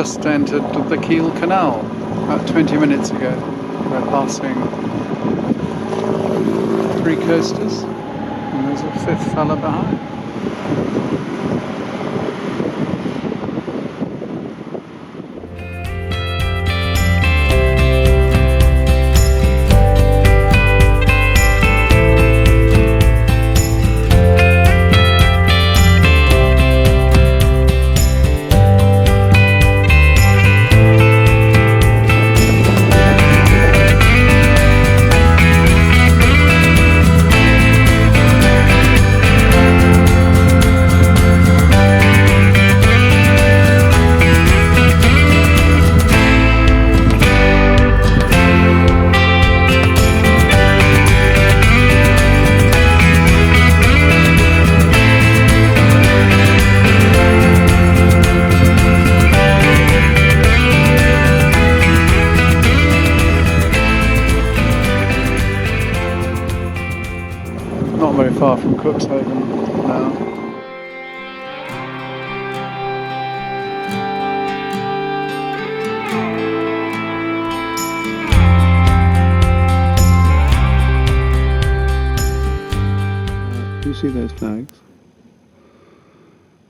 just entered the Kiel canal about 20 minutes ago. We're passing 3 coasters and there's a 5th fella behind. Not very far from Cuxhaven now. You see those flags?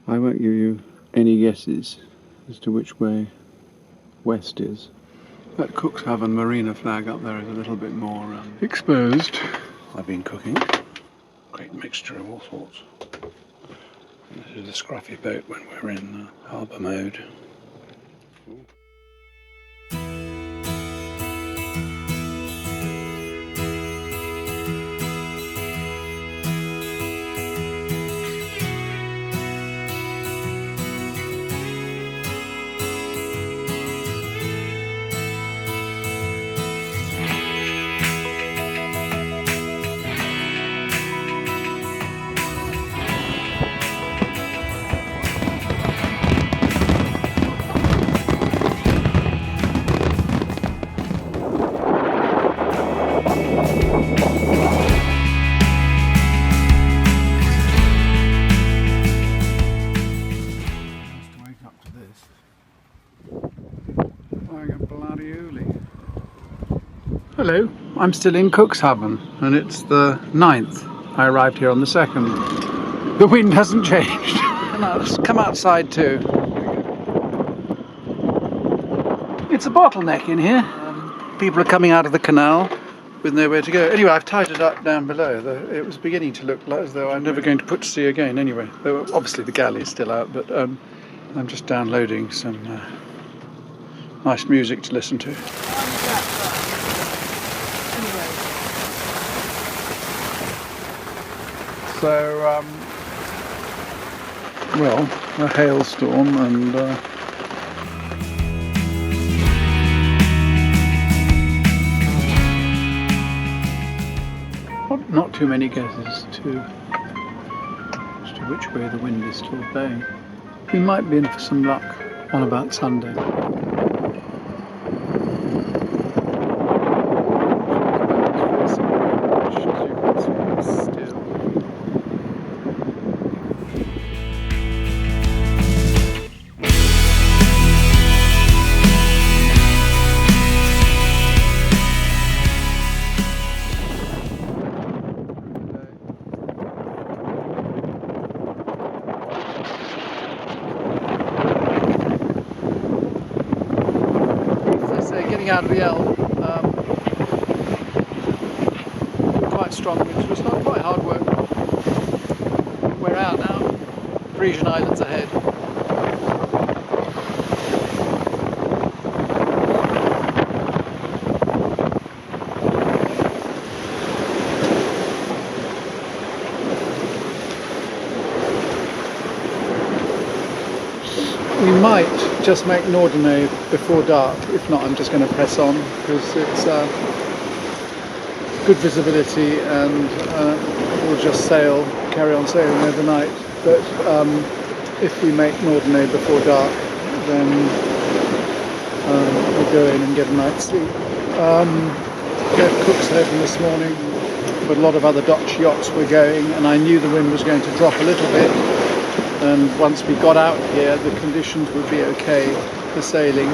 I won't give you any guesses as to which way west is. That Cuxhaven Marina flag up there is a little bit more exposed. I've been cooking. Great mixture of all sorts. And this is the scruffy boat when we're in harbour mode. Hello, I'm still in Cuxhaven and it's the 9th. I arrived here on the 2nd. The wind hasn't changed. Come outside too. It's a bottleneck in here. People are coming out of the canal with nowhere to go. Anyway, I've tied it up down below. It was beginning to look as though I'm never going to put to sea again anyway. Obviously the galley is still out, but I'm just downloading some nice music to listen to. So, well, a hailstorm and not too many guesses as to which way the wind is still blowing. We might be in for some luck on about Sunday. Out of the Elbe, quite strong winds. It was not quite hard work. We're out now. Frisian Islands ahead. We might just make Norderney before dark. If not, I'm just going to press on because it's good visibility and we'll just carry on sailing overnight. But if we make Norderney before dark, then we'll go in and get a night's sleep. Left Cuxhaven this morning, but a lot of other Dutch yachts were going, and I knew the wind was going to drop a little bit. And once we got out here, the conditions would be okay. the sailing,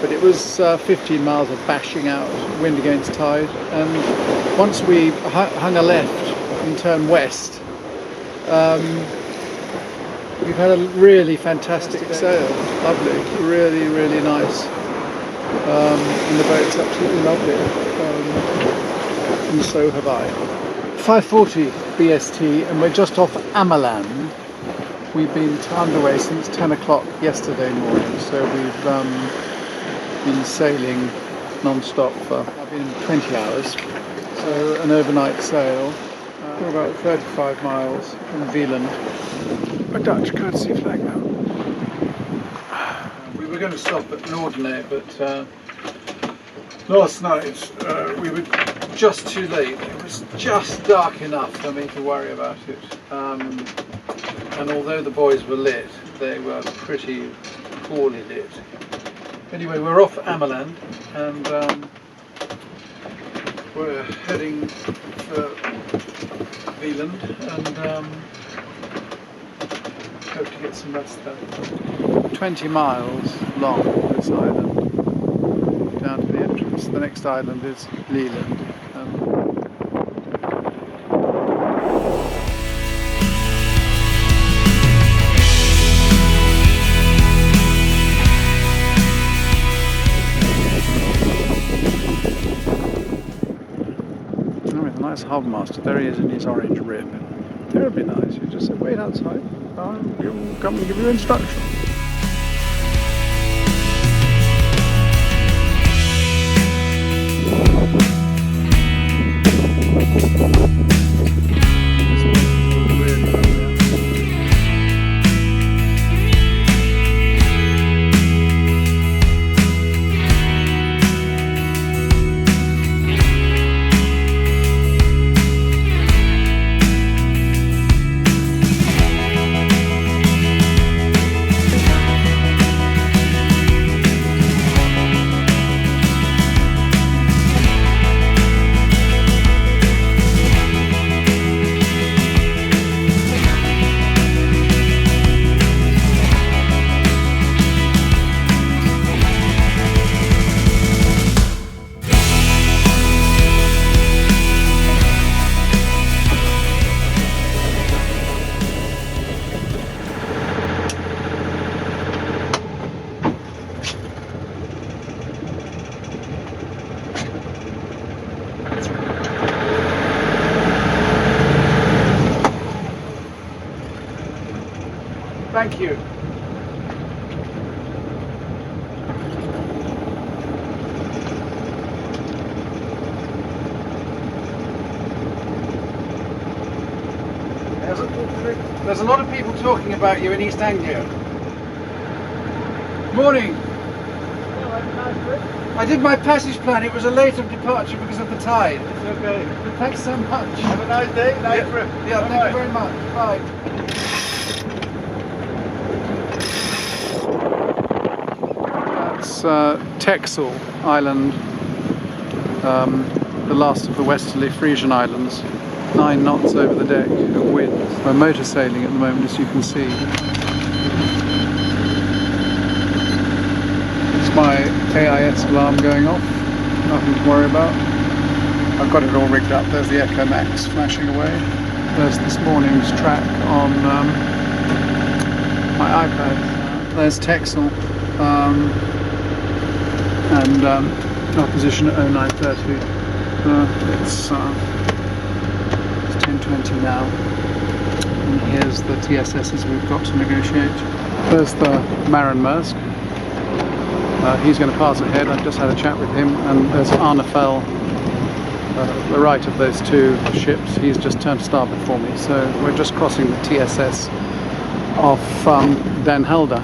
but it was 15 miles of bashing out, wind against tide, and once we hung a left and turned west, we've had a really fantastic sail, lovely, really, really nice, and the boat's absolutely lovely, and so have I. 5:40 BST, and we're just off Ameland. We've been underway since 10 o'clock yesterday morning, so we've been sailing non-stop for I've been 20 hours, so an overnight sail. We're about 35 miles from VLIELAND. A Dutch courtesy flag now. We were going to stop at Norway, but last night we were just too late. It was just dark enough for me to worry about it. And although the boys were lit, they were pretty poorly lit. Anyway, we're off Ameland, and we're heading for VLIELAND, and hope to get some rest there. 20 miles long, this island, down to the entrance. The next island is VLIELAND. Nice harbour master, there he is in his orange rib. Terribly nice. You just say, wait outside, he'll come and give you instructions. Thank you. There's a lot of people talking about you in East Anglia. Morning. I did my passage plan. It was a later departure because of the tide. It's okay. But thanks so much. Have a nice day. Nice trip. Yeah, thank you very much. Bye. That's Texel Island, the last of the Westerly Frisian Islands. 9 knots over the deck of wind. We're motor sailing at the moment, as you can see. It's my AIS alarm going off. Nothing to worry about. I've got it all rigged up. There's the Echo Max flashing away. There's this morning's track on my iPad. There's Texel. And our position at 0930. It's 10:20 now, and here's the TSSs we've got to negotiate. There's the Maren Maersk. He's going to pass ahead. I've just had a chat with him, and there's Arnefell, the right of those two ships. He's just turned to starboard for me, so we're just crossing the TSS off Den Helder.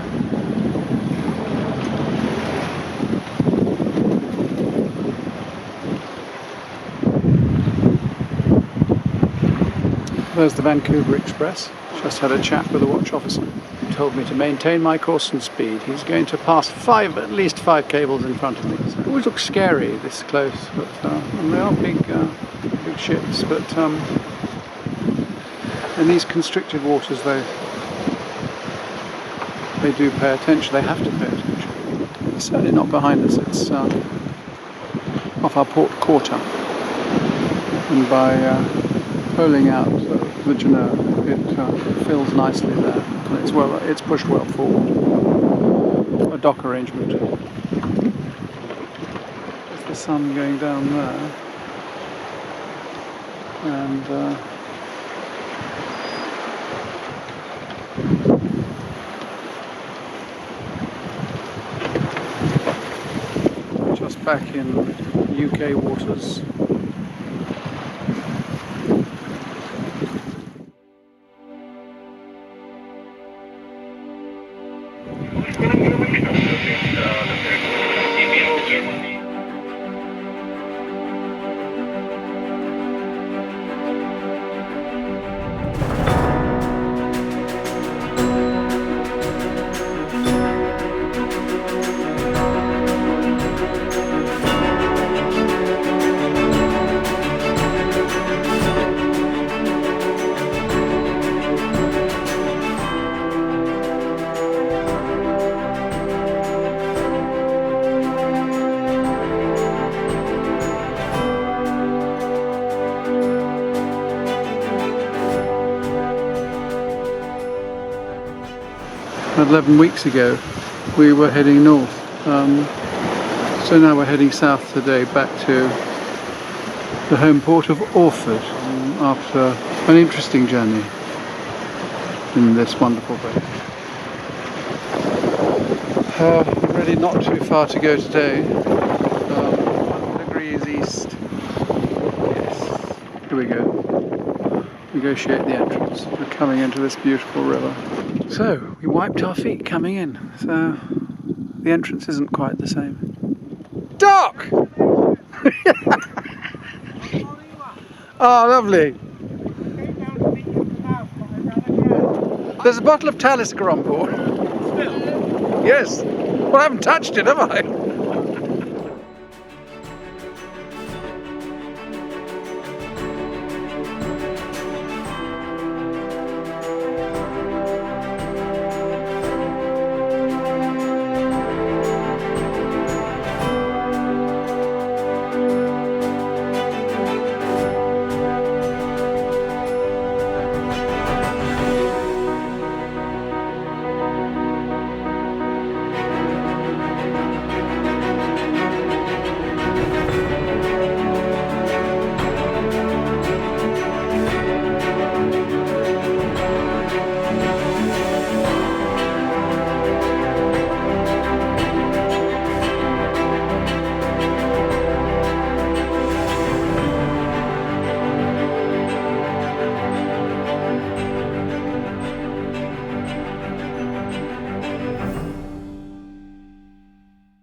There's the Vancouver Express. Just had a chat with the watch officer. He told me to maintain my course and speed. He's going to pass at least five cables in front of me. So it always looks scary this close, but and they are big ships. But in these constricted waters, they do pay attention. They have to pay attention. It's certainly not behind us, it's off our port quarter. And by holing out the Genoa, it fills nicely there. And it's pushed well forward. A dock arrangement. There's the sun going down there. And just back in UK waters. About 11 weeks ago we were heading north, so now we're heading south today back to the home port of ORFORD after an interesting journey in this wonderful boat. Really not too far to go today, 1 degrees east. Yes, here we go. Negotiate the entrance. We're coming into this beautiful river. So, we wiped our feet coming in, so the entrance isn't quite the same. Doc! Oh, lovely. There's a bottle of Talisker on board. Yes. Well, I haven't touched it, have I?